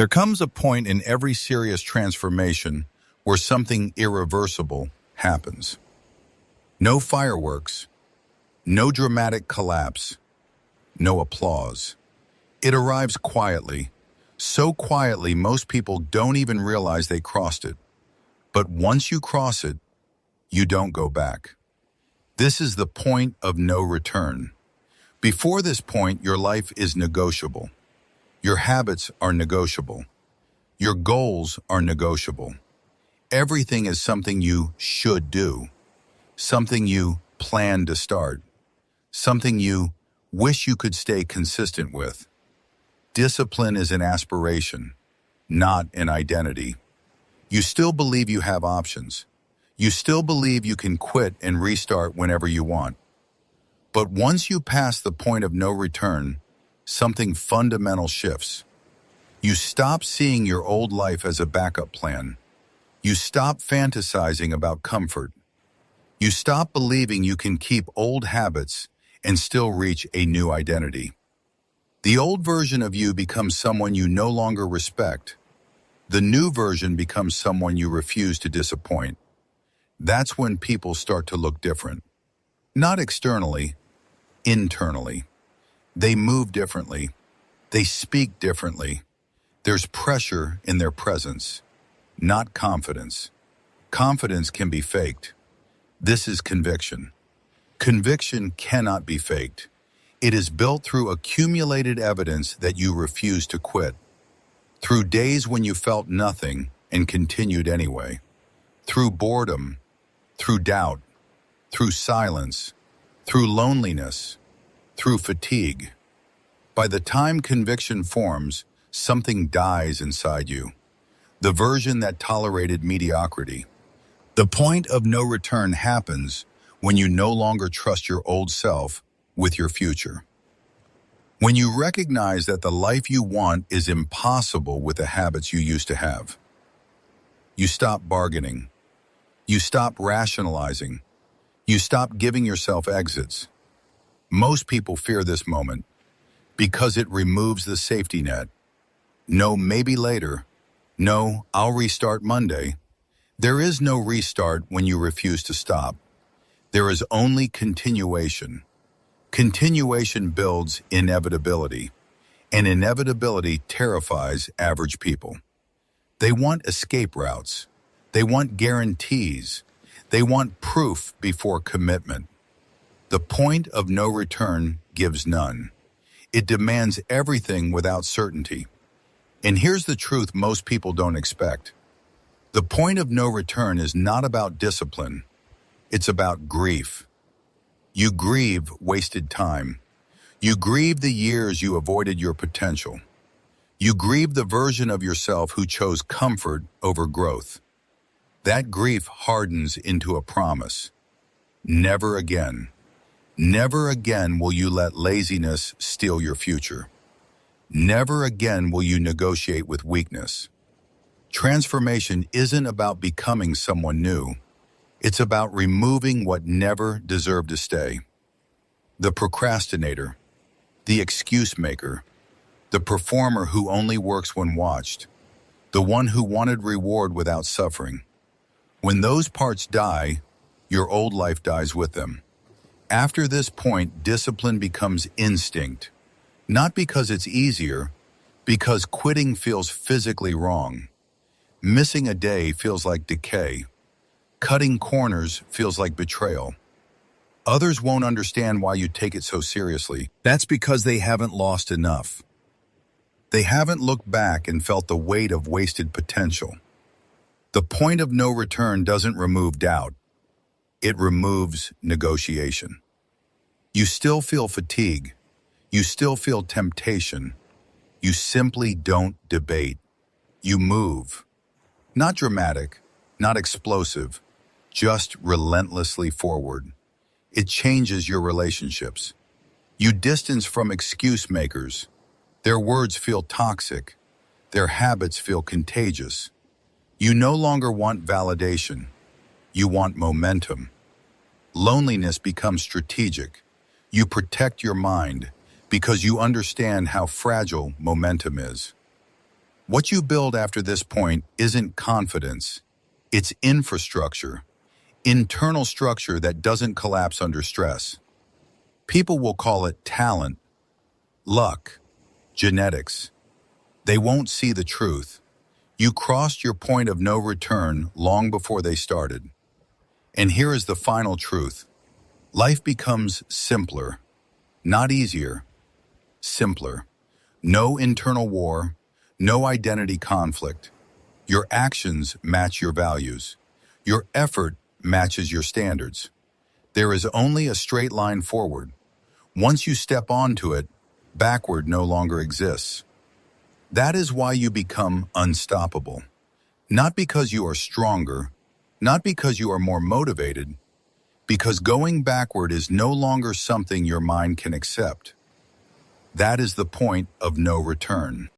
There comes a point in every serious transformation where something irreversible happens. No fireworks, no dramatic collapse, no applause. It arrives quietly, so quietly most people don't even realize they crossed it. But once you cross it, you don't go back. This is the point of no return. Before this point, your life is negotiable. Your habits are negotiable. Your goals are negotiable. Everything is something you should do, something you plan to start, something you wish you could stay consistent with. Discipline is an aspiration, not an identity. You still believe you have options. You still believe you can quit and restart whenever you want. But once you pass the point of no return, something fundamental shifts. You stop seeing your old life as a backup plan. You stop fantasizing about comfort. You stop believing you can keep old habits and still reach a new identity. The old version of you becomes someone you no longer respect. The new version becomes someone you refuse to disappoint. That's when people start to look different. Not externally, internally. They move differently. They speak differently. There's pressure in their presence, not confidence. Confidence can be faked. This is conviction. Conviction cannot be faked. It is built through accumulated evidence that you refuse to quit. Through days when you felt nothing and continued anyway. Through boredom, through doubt, through silence, through loneliness, through fatigue. By the time conviction forms, something dies inside you. The version that tolerated mediocrity. The point of no return happens when you no longer trust your old self with your future. When you recognize that the life you want is impossible with the habits you used to have. You stop bargaining. You stop rationalizing. You stop giving yourself exits. Most people fear this moment because it removes the safety net. No, maybe later. No, I'll restart Monday. There is no restart when you refuse to stop. There is only continuation. Continuation builds inevitability, and inevitability terrifies average people. They want escape routes. They want guarantees. They want proof before commitment. The point of no return gives none. It demands everything without certainty. And here's the truth most people don't expect. The point of no return is not about discipline. It's about grief. You grieve wasted time. You grieve the years you avoided your potential. You grieve the version of yourself who chose comfort over growth. That grief hardens into a promise. Never again. Never again will you let laziness steal your future. Never again will you negotiate with weakness. Transformation isn't about becoming someone new. It's about removing what never deserved to stay. The procrastinator, the excuse maker, the performer who only works when watched, the one who wanted reward without suffering. When those parts die, your old life dies with them. After this point, discipline becomes instinct. Not because it's easier, because quitting feels physically wrong. Missing a day feels like decay. Cutting corners feels like betrayal. Others won't understand why you take it so seriously. That's because they haven't lost enough. They haven't looked back and felt the weight of wasted potential. The point of no return doesn't remove doubt. It removes negotiation. You still feel fatigue. You still feel temptation. You simply don't debate. You move. Not dramatic, not explosive, just relentlessly forward. It changes your relationships. You distance from excuse makers. Their words feel toxic. Their habits feel contagious. You no longer want validation. You want momentum. Loneliness becomes strategic. You protect your mind because you understand how fragile momentum is. What you build after this point isn't confidence. It's infrastructure, internal structure that doesn't collapse under stress. People will call it talent, luck, genetics. They won't see the truth. You crossed your point of no return long before they started. And here is the final truth. Life becomes simpler, not easier, simpler. No internal war, no identity conflict. Your actions match your values. Your effort matches your standards. There is only a straight line forward. Once you step onto it, backward no longer exists. That is why you become unstoppable. Not because you are stronger, not because you are more motivated, because going backward is no longer something your mind can accept. That is the point of no return.